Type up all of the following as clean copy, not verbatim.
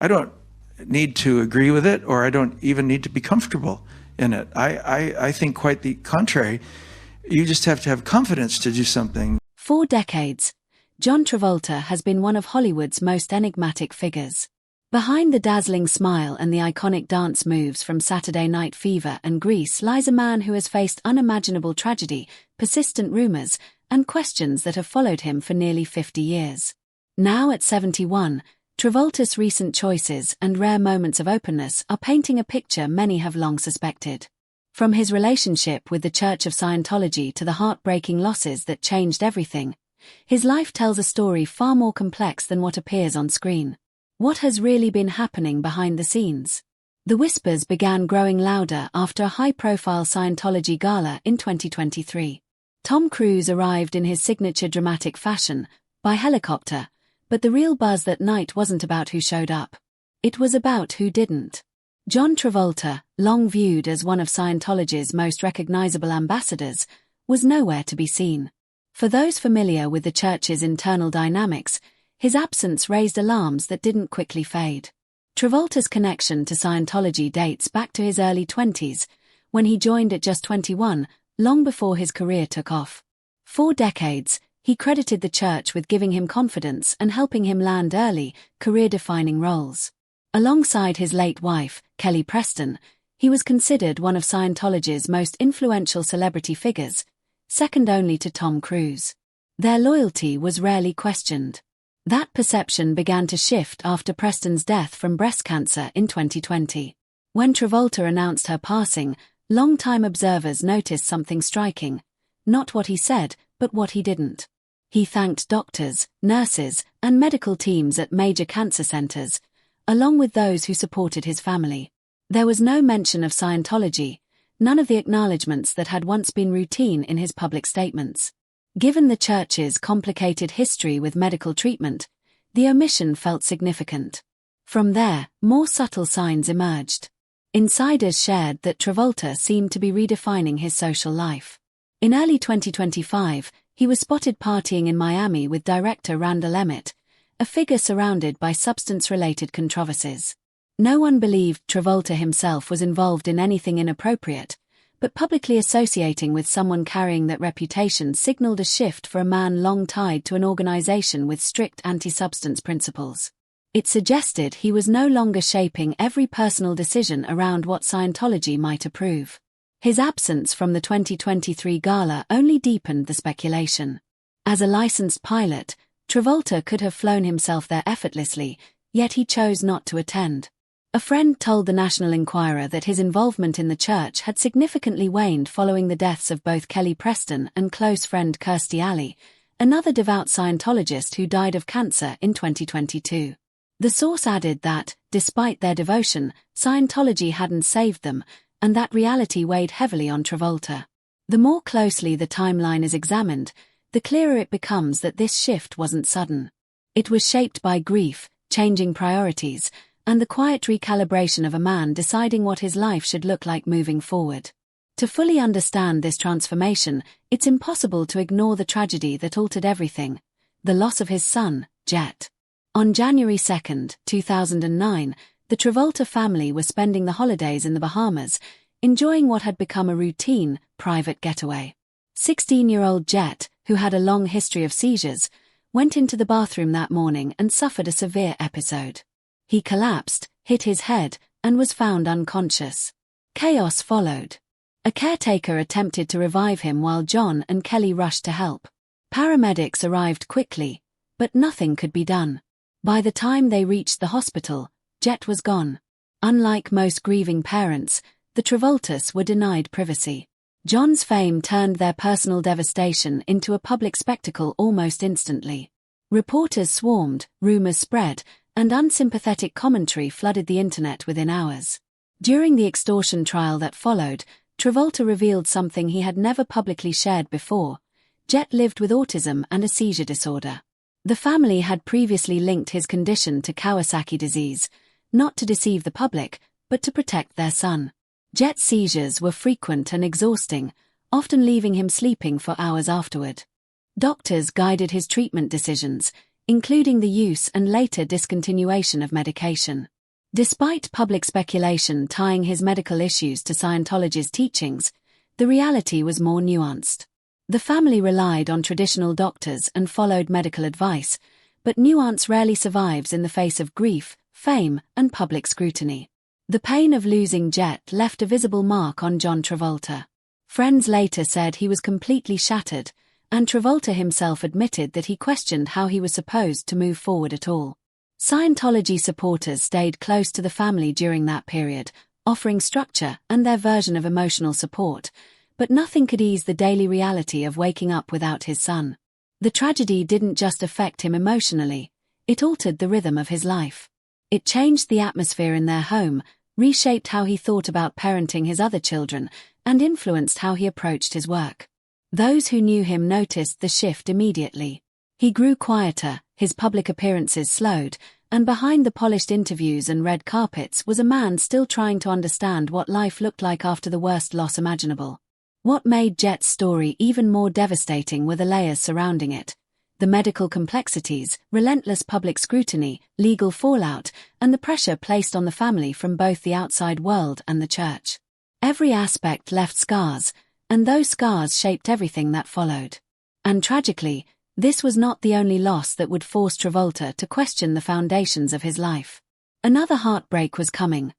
I don't need to agree with it, or I don't even need to be comfortable in it. I think quite the contrary. You just have to have confidence to do something. For decades, John Travolta has been one of Hollywood's most enigmatic figures. Behind the dazzling smile and the iconic dance moves from Saturday Night Fever and Grease lies a man who has faced unimaginable tragedy, persistent rumors, and questions that have followed him for nearly 50 years. Now at 71, Travolta's recent choices and rare moments of openness are painting a picture many have long suspected. From his relationship with the Church of Scientology to the heartbreaking losses that changed everything, his life tells a story far more complex than what appears on screen. What has really been happening behind the scenes? The whispers began growing louder after a high-profile Scientology gala in 2023. Tom Cruise arrived in his signature dramatic fashion, by helicopter, but the real buzz that night wasn't about who showed up. It was about who didn't. John Travolta, long viewed as one of Scientology's most recognizable ambassadors, was nowhere to be seen. For those familiar with the church's internal dynamics, his absence raised alarms that didn't quickly fade. Travolta's connection to Scientology dates back to his early 20s, when he joined at just 21, long before his career took off. For decades, he credited the church with giving him confidence and helping him land early, career-defining roles. Alongside his late wife, Kelly Preston, he was considered one of Scientology's most influential celebrity figures, second only to Tom Cruise. Their loyalty was rarely questioned. That perception began to shift after Preston's death from breast cancer in 2020. When Travolta announced her passing, long-time observers noticed something striking. Not what he said, but what he didn't. He thanked doctors, nurses, and medical teams at major cancer centers, along with those who supported his family. There was no mention of Scientology, none of the acknowledgments that had once been routine in his public statements. Given the church's complicated history with medical treatment, the omission felt significant. From there, more subtle signs emerged. Insiders shared that Travolta seemed to be redefining his social life. In early 2025, he was spotted partying in Miami with director Randall Emmett, a figure surrounded by substance-related controversies. No one believed Travolta himself was involved in anything inappropriate, but publicly associating with someone carrying that reputation signaled a shift for a man long tied to an organization with strict anti-substance principles. It suggested he was no longer shaping every personal decision around what Scientology might approve. His absence from the 2023 gala only deepened the speculation. As a licensed pilot, Travolta could have flown himself there effortlessly, yet he chose not to attend. A friend told the National Enquirer that his involvement in the church had significantly waned following the deaths of both Kelly Preston and close friend Kirstie Alley, another devout Scientologist who died of cancer in 2022. The source added that, despite their devotion, Scientology hadn't saved them, and that reality weighed heavily on Travolta. The more closely the timeline is examined, the clearer it becomes that this shift wasn't sudden. It was shaped by grief, changing priorities, and the quiet recalibration of a man deciding what his life should look like moving forward. To fully understand this transformation, it's impossible to ignore the tragedy that altered everything: the loss of his son, Jet. On January 2, 2009, the Travolta family were spending the holidays in the Bahamas, enjoying what had become a routine, private getaway. 16-year-old Jet, who had a long history of seizures, went into the bathroom that morning and suffered a severe episode. He collapsed, hit his head, and was found unconscious. Chaos followed. A caretaker attempted to revive him while John and Kelly rushed to help. Paramedics arrived quickly, but nothing could be done. By the time they reached the hospital, Jet was gone. Unlike most grieving parents, the Travoltas were denied privacy. John's fame turned their personal devastation into a public spectacle almost instantly. Reporters swarmed, rumors spread, and unsympathetic commentary flooded the internet within hours. During the extortion trial that followed, Travolta revealed something he had never publicly shared before. Jet lived with autism and a seizure disorder. The family had previously linked his condition to Kawasaki disease, not to deceive the public, but to protect their son. Jet's seizures were frequent and exhausting, often leaving him sleeping for hours afterward. Doctors guided his treatment decisions, including the use and later discontinuation of medication. Despite public speculation tying his medical issues to Scientology's teachings, the reality was more nuanced. The family relied on traditional doctors and followed medical advice, but nuance rarely survives in the face of grief, fame, and public scrutiny. The pain of losing Jet left a visible mark on John Travolta. Friends later said he was completely shattered, and Travolta himself admitted that he questioned how he was supposed to move forward at all. Scientology supporters stayed close to the family during that period, offering structure and their version of emotional support, but nothing could ease the daily reality of waking up without his son. The tragedy didn't just affect him emotionally, it altered the rhythm of his life. It changed the atmosphere in their home, reshaped how he thought about parenting his other children, and influenced how he approached his work. Those who knew him noticed the shift immediately. He grew quieter, his public appearances slowed, and behind the polished interviews and red carpets was a man still trying to understand what life looked like after the worst loss imaginable. What made Jet's story even more devastating were the layers surrounding it. The medical complexities, relentless public scrutiny, legal fallout, and the pressure placed on the family from both the outside world and the church. Every aspect left scars, and those scars shaped everything that followed. And tragically, this was not the only loss that would force Travolta to question the foundations of his life. Another heartbreak was coming,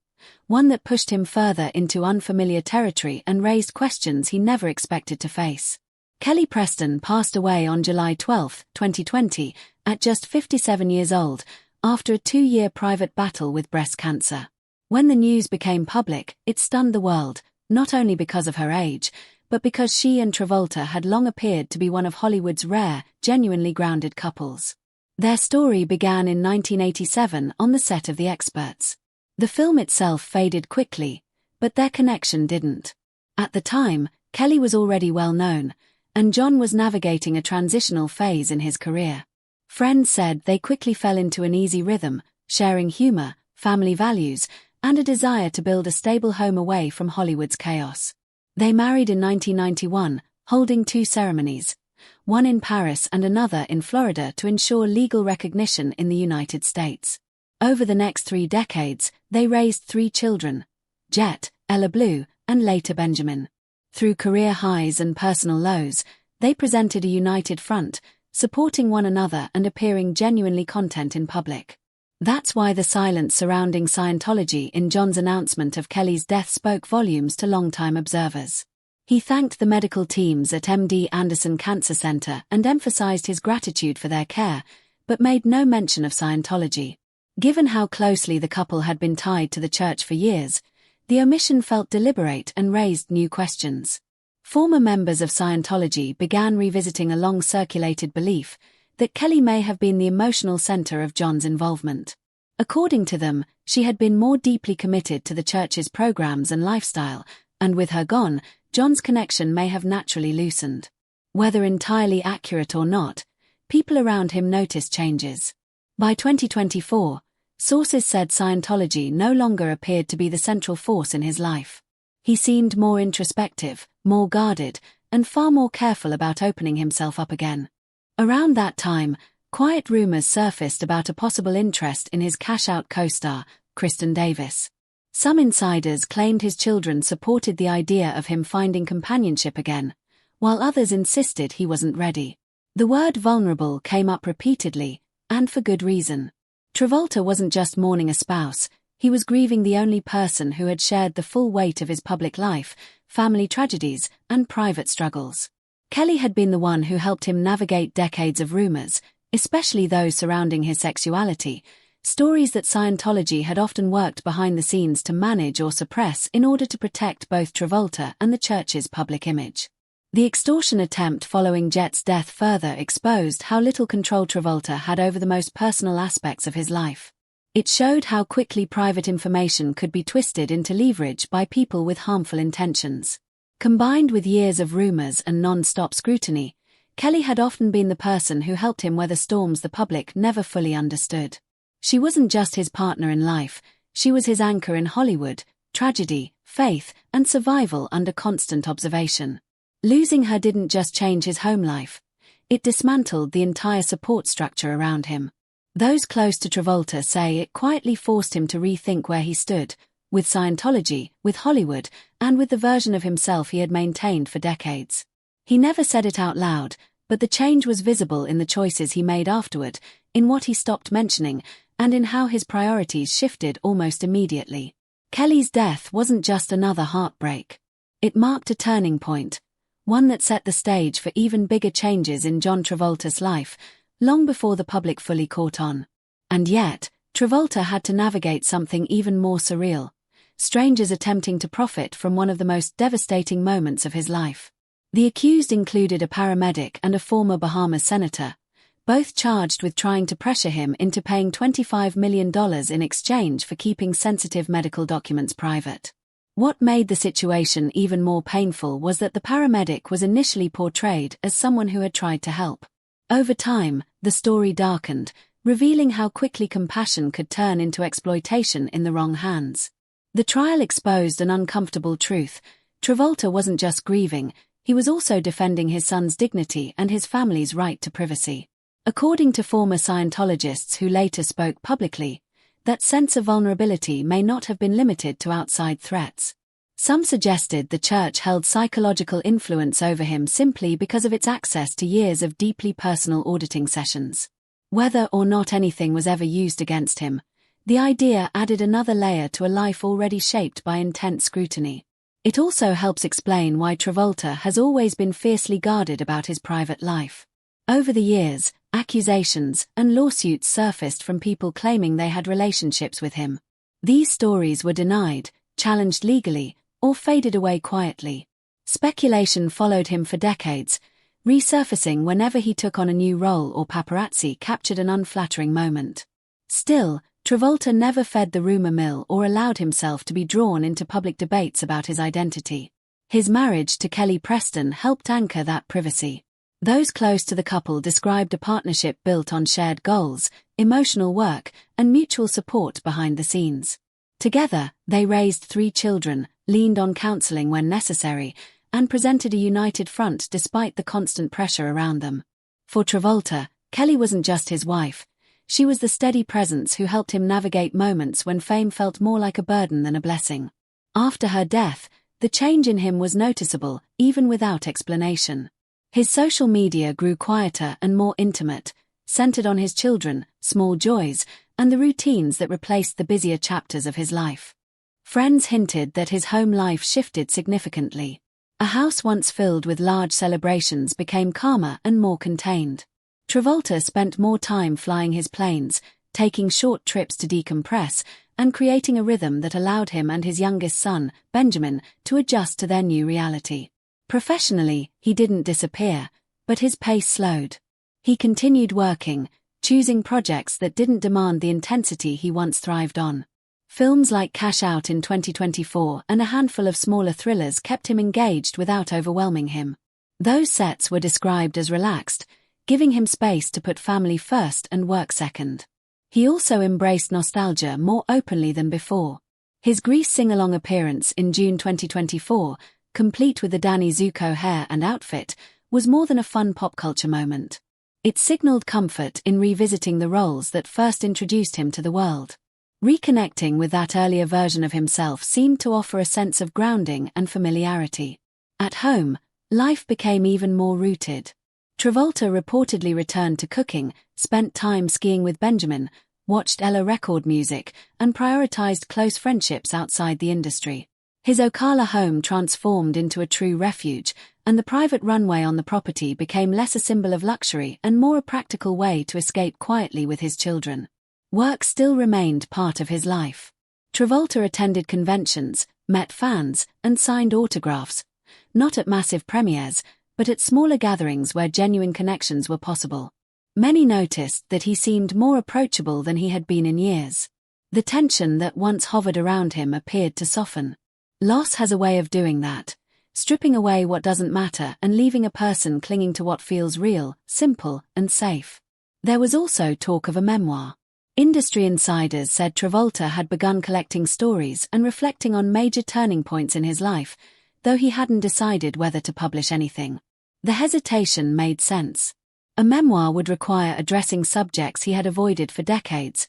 one that pushed him further into unfamiliar territory and raised questions he never expected to face. Kelly Preston passed away on July 12, 2020, at just 57 years old, after a 2-year private battle with breast cancer. When the news became public, it stunned the world, not only because of her age, but because she and Travolta had long appeared to be one of Hollywood's rare, genuinely grounded couples. Their story began in 1987 on the set of The Experts. The film itself faded quickly, but their connection didn't. At the time, Kelly was already well known, and John was navigating a transitional phase in his career. Friends said they quickly fell into an easy rhythm, sharing humor, family values, and a desire to build a stable home away from Hollywood's chaos. They married in 1991, holding 2 ceremonies, one in Paris and another in Florida to ensure legal recognition in the United States. Over the next 3 decades, they raised 3 children, Jet, Ella Blue, and later Benjamin. Through career highs and personal lows, they presented a united front, supporting one another and appearing genuinely content in public. That's why the silence surrounding Scientology in John's announcement of Kelly's death spoke volumes to longtime observers. He thanked the medical teams at MD Anderson Cancer Center and emphasized his gratitude for their care, but made no mention of Scientology. Given how closely the couple had been tied to the church for years, the omission felt deliberate and raised new questions. Former members of Scientology began revisiting a long-circulated belief that Kelly may have been the emotional center of John's involvement. According to them, she had been more deeply committed to the church's programs and lifestyle, and with her gone, John's connection may have naturally loosened. Whether entirely accurate or not, people around him noticed changes. By 2024, sources said Scientology no longer appeared to be the central force in his life. He seemed more introspective, more guarded, and far more careful about opening himself up again. Around that time, quiet rumors surfaced about a possible interest in his cash-out co-star, Kristen Davis. Some insiders claimed his children supported the idea of him finding companionship again, while others insisted he wasn't ready. The word vulnerable came up repeatedly, and for good reason. Travolta wasn't just mourning a spouse, he was grieving the only person who had shared the full weight of his public life, family tragedies, and private struggles. Kelly had been the one who helped him navigate decades of rumors, especially those surrounding his sexuality, stories that Scientology had often worked behind the scenes to manage or suppress in order to protect both Travolta and the church's public image. The extortion attempt following Jet's death further exposed how little control Travolta had over the most personal aspects of his life. It showed how quickly private information could be twisted into leverage by people with harmful intentions. Combined with years of rumors and non-stop scrutiny, Kelly had often been the person who helped him weather storms the public never fully understood. She wasn't just his partner in life, she was his anchor in Hollywood, tragedy, faith, and survival under constant observation. Losing her didn't just change his home life, It dismantled the entire support structure around him. Those close to Travolta say it quietly forced him to rethink where he stood, with Scientology, with Hollywood, and with the version of himself he had maintained for decades. He never said it out loud, but the change was visible in the choices he made afterward, in what he stopped mentioning, and in how his priorities shifted almost immediately. Kelly's death wasn't just another heartbreak. It marked a turning point, one that set the stage for even bigger changes in John Travolta's life, long before the public fully caught on. And yet, Travolta had to navigate something even more surreal: strangers attempting to profit from one of the most devastating moments of his life. The accused included a paramedic and a former Bahamas senator, both charged with trying to pressure him into paying $25 million in exchange for keeping sensitive medical documents private. What made the situation even more painful was that the paramedic was initially portrayed as someone who had tried to help. Over time, the story darkened, revealing how quickly compassion could turn into exploitation in the wrong hands. The trial exposed an uncomfortable truth: Travolta wasn't just grieving, he was also defending his son's dignity and his family's right to privacy. According to former Scientologists who later spoke publicly, that sense of vulnerability may not have been limited to outside threats. Some suggested the church held psychological influence over him simply because of its access to years of deeply personal auditing sessions. Whether or not anything was ever used against him, the idea added another layer to a life already shaped by intense scrutiny. It also helps explain why Travolta has always been fiercely guarded about his private life. Over the years, accusations and lawsuits surfaced from people claiming they had relationships with him. These stories were denied, challenged legally, or faded away quietly. Speculation followed him for decades, resurfacing whenever he took on a new role or paparazzi captured an unflattering moment. Still, Travolta never fed the rumor mill or allowed himself to be drawn into public debates about his identity. His marriage to Kelly Preston helped anchor that privacy. Those close to the couple described a partnership built on shared goals, emotional work, and mutual support behind the scenes. Together, they raised 3 children, leaned on counseling when necessary, and presented a united front despite the constant pressure around them. For Travolta, Kelly wasn't just his wife. She was the steady presence who helped him navigate moments when fame felt more like a burden than a blessing. After her death, the change in him was noticeable, even without explanation. His social media grew quieter and more intimate, centered on his children, small joys, and the routines that replaced the busier chapters of his life. Friends hinted that his home life shifted significantly. A house once filled with large celebrations became calmer and more contained. Travolta spent more time flying his planes, taking short trips to decompress, and creating a rhythm that allowed him and his youngest son, Benjamin, to adjust to their new reality. Professionally, he didn't disappear, but his pace slowed. He continued working, choosing projects that didn't demand the intensity he once thrived on. Films like Cash Out in 2024 and a handful of smaller thrillers kept him engaged without overwhelming him. Those sets were described as relaxed, giving him space to put family first and work second. He also embraced nostalgia more openly than before. His Grease sing-along appearance in June 2024, complete with the Danny Zuko hair and outfit, was more than a fun pop culture moment. It signaled comfort in revisiting the roles that first introduced him to the world. Reconnecting with that earlier version of himself seemed to offer a sense of grounding and familiarity. At home, life became even more rooted. Travolta reportedly returned to cooking, spent time skiing with Benjamin, watched Ella record music, and prioritized close friendships outside the industry. His Ocala home transformed into a true refuge, and the private runway on the property became less a symbol of luxury and more a practical way to escape quietly with his children. Work still remained part of his life. Travolta attended conventions, met fans, and signed autographs, not at massive premieres, but at smaller gatherings where genuine connections were possible. Many noticed that he seemed more approachable than he had been in years. The tension that once hovered around him appeared to soften. Loss has a way of doing that, stripping away what doesn't matter and leaving a person clinging to what feels real, simple, and safe. There was also talk of a memoir. Industry insiders said Travolta had begun collecting stories and reflecting on major turning points in his life, though he hadn't decided whether to publish anything. The hesitation made sense. A memoir would require addressing subjects he had avoided for decades: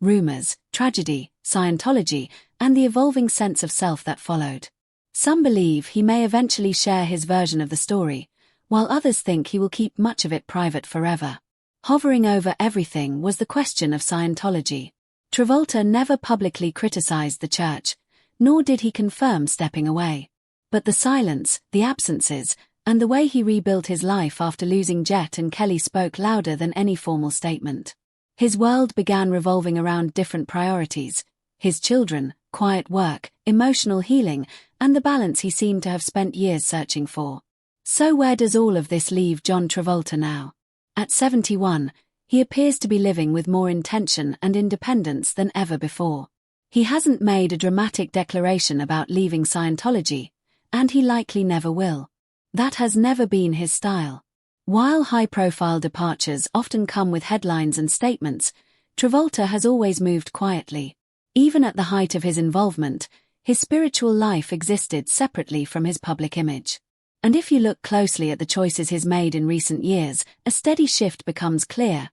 rumors, tragedy, Scientology, and the evolving sense of self that followed. Some believe he may eventually share his version of the story, while others think he will keep much of it private forever. Hovering over everything was the question of Scientology. Travolta never publicly criticized the church, nor did he confirm stepping away. But the silence, the absences, and the way he rebuilt his life after losing Jet and Kelly spoke louder than any formal statement. His world began revolving around different priorities: his children, quiet work, emotional healing, and the balance he seemed to have spent years searching for. So where does all of this leave John Travolta now? At 71, he appears to be living with more intention and independence than ever before. He hasn't made a dramatic declaration about leaving Scientology, and he likely never will. That has never been his style. While high-profile departures often come with headlines and statements, Travolta has always moved quietly. Even at the height of his involvement, his spiritual life existed separately from his public image. And if you look closely at the choices he's made in recent years, a steady shift becomes clear,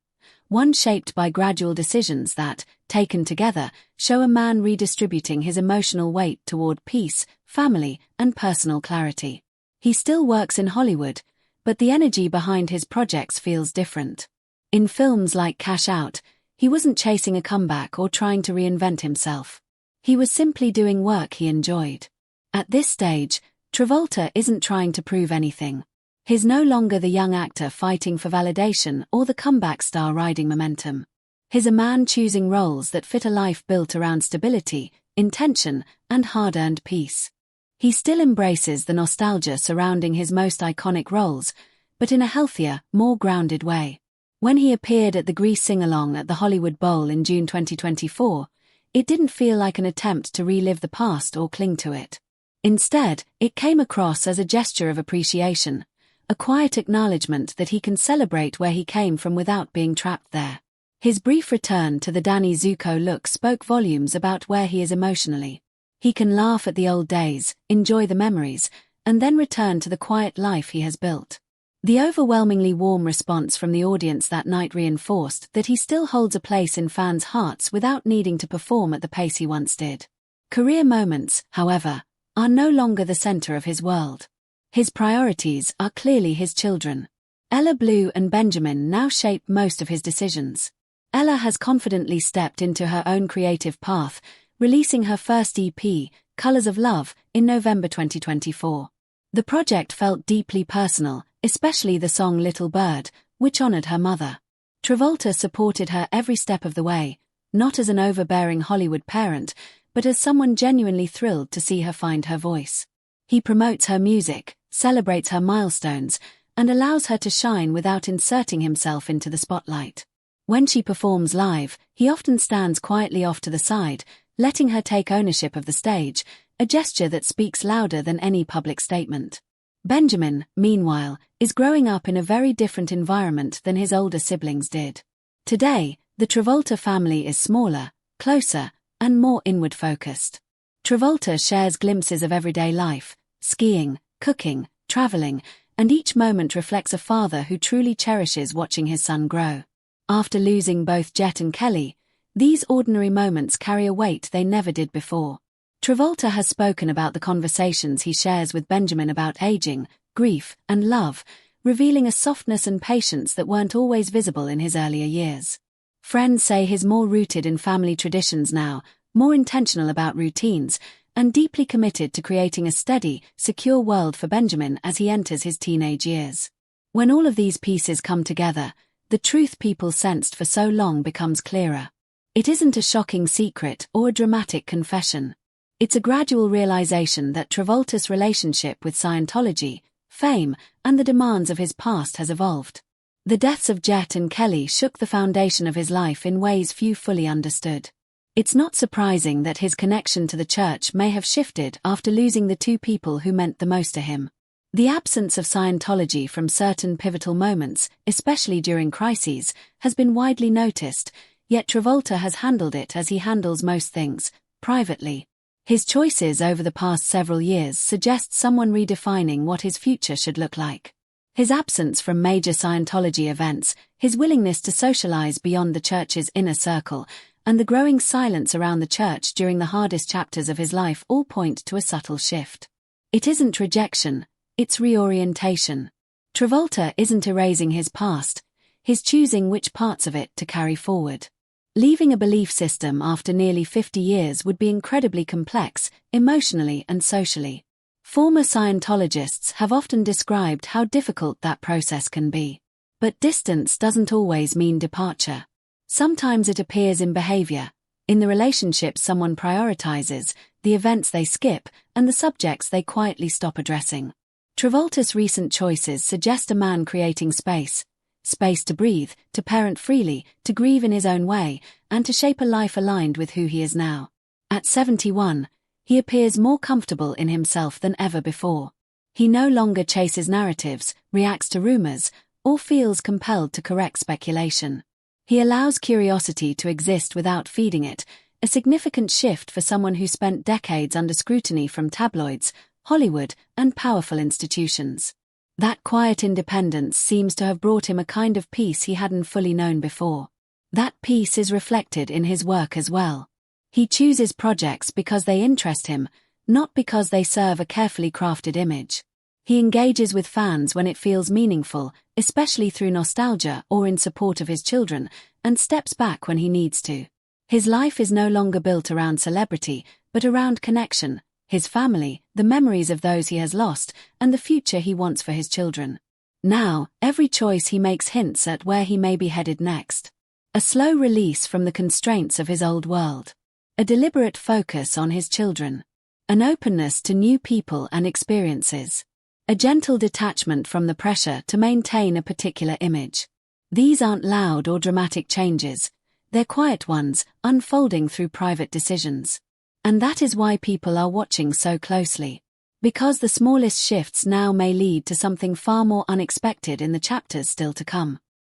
one shaped by gradual decisions that, taken together, show a man redistributing his emotional weight toward peace, family, and personal clarity. He still works in Hollywood, but the energy behind his projects feels different. In films like Cash Out, he wasn't chasing a comeback or trying to reinvent himself. He was simply doing work he enjoyed. At this stage, Travolta isn't trying to prove anything. He's no longer the young actor fighting for validation or the comeback star riding momentum. He's a man choosing roles that fit a life built around stability, intention, and hard-earned peace. He still embraces the nostalgia surrounding his most iconic roles, but in a healthier, more grounded way. When he appeared at the Grease sing-along at the Hollywood Bowl in June 2024, it didn't feel like an attempt to relive the past or cling to it. Instead, it came across as a gesture of appreciation, a quiet acknowledgement that he can celebrate where he came from without being trapped there. His brief return to the Danny Zuko look spoke volumes about where he is emotionally. He can laugh at the old days, enjoy the memories, and then return to the quiet life he has built. The overwhelmingly warm response from the audience that night reinforced that he still holds a place in fans' hearts without needing to perform at the pace he once did. Career moments, however, are no longer the center of his world. His priorities are clearly his children. Ella Blue and Benjamin now shape most of his decisions. Ella has confidently stepped into her own creative path, releasing her first EP, Colors of Love, in November 2024. The project felt deeply personal, especially the song Little Bird, which honored her mother. Travolta supported her every step of the way, not as an overbearing Hollywood parent, but as someone genuinely thrilled to see her find her voice. He promotes her music, celebrates her milestones, and allows her to shine without inserting himself into the spotlight. When she performs live, he often stands quietly off to the side, letting her take ownership of the stage, a gesture that speaks louder than any public statement. Benjamin, meanwhile, is growing up in a very different environment than his older siblings did. Today, the Travolta family is smaller, closer, and more inward-focused. Travolta shares glimpses of everyday life, skiing, cooking, traveling, and each moment reflects a father who truly cherishes watching his son grow. After losing both Jet and Kelly, these ordinary moments carry a weight they never did before. Travolta has spoken about the conversations he shares with Benjamin about aging, grief, and love, revealing a softness and patience that weren't always visible in his earlier years. Friends say he's more rooted in family traditions now, more intentional about routines, and deeply committed to creating a steady, secure world for Benjamin as he enters his teenage years. When all of these pieces come together, the truth people sensed for so long becomes clearer. It isn't a shocking secret or a dramatic confession. It's a gradual realization that Travolta's relationship with Scientology, fame, and the demands of his past has evolved. The deaths of Jet and Kelly shook the foundation of his life in ways few fully understood. It's not surprising that his connection to the church may have shifted after losing the two people who meant the most to him. The absence of Scientology from certain pivotal moments, especially during crises, has been widely noticed, yet Travolta has handled it as he handles most things, privately. His choices over the past several years suggest someone redefining what his future should look like. His absence from major Scientology events, his willingness to socialize beyond the church's inner circle, and the growing silence around the church during the hardest chapters of his life all point to a subtle shift. It isn't rejection, it's reorientation. Travolta isn't erasing his past, he's choosing which parts of it to carry forward. Leaving a belief system after nearly 50 years would be incredibly complex, emotionally and socially. Former Scientologists have often described how difficult that process can be. But distance doesn't always mean departure. Sometimes it appears in behavior, in the relationships someone prioritizes, the events they skip, and the subjects they quietly stop addressing. Travolta's recent choices suggest a man creating space to breathe, to parent freely, to grieve in his own way, and to shape a life aligned with who he is now. At 71, he appears more comfortable in himself than ever before. He no longer chases narratives, reacts to rumors, or feels compelled to correct speculation. He allows curiosity to exist without feeding it, a significant shift for someone who spent decades under scrutiny from tabloids, Hollywood, and powerful institutions. That quiet independence seems to have brought him a kind of peace he hadn't fully known before. That peace is reflected in his work as well. He chooses projects because they interest him, not because they serve a carefully crafted image. He engages with fans when it feels meaningful, especially through nostalgia or in support of his children, and steps back when he needs to. His life is no longer built around celebrity, but around connection, his family, the memories of those he has lost, and the future he wants for his children. Now, every choice he makes hints at where he may be headed next. A slow release from the constraints of his old world. A deliberate focus on his children. An openness to new people and experiences. A gentle detachment from the pressure to maintain a particular image. These aren't loud or dramatic changes, they're quiet ones, unfolding through private decisions. And that is why people are watching so closely. Because the smallest shifts now may lead to something far more unexpected in the chapters still to come.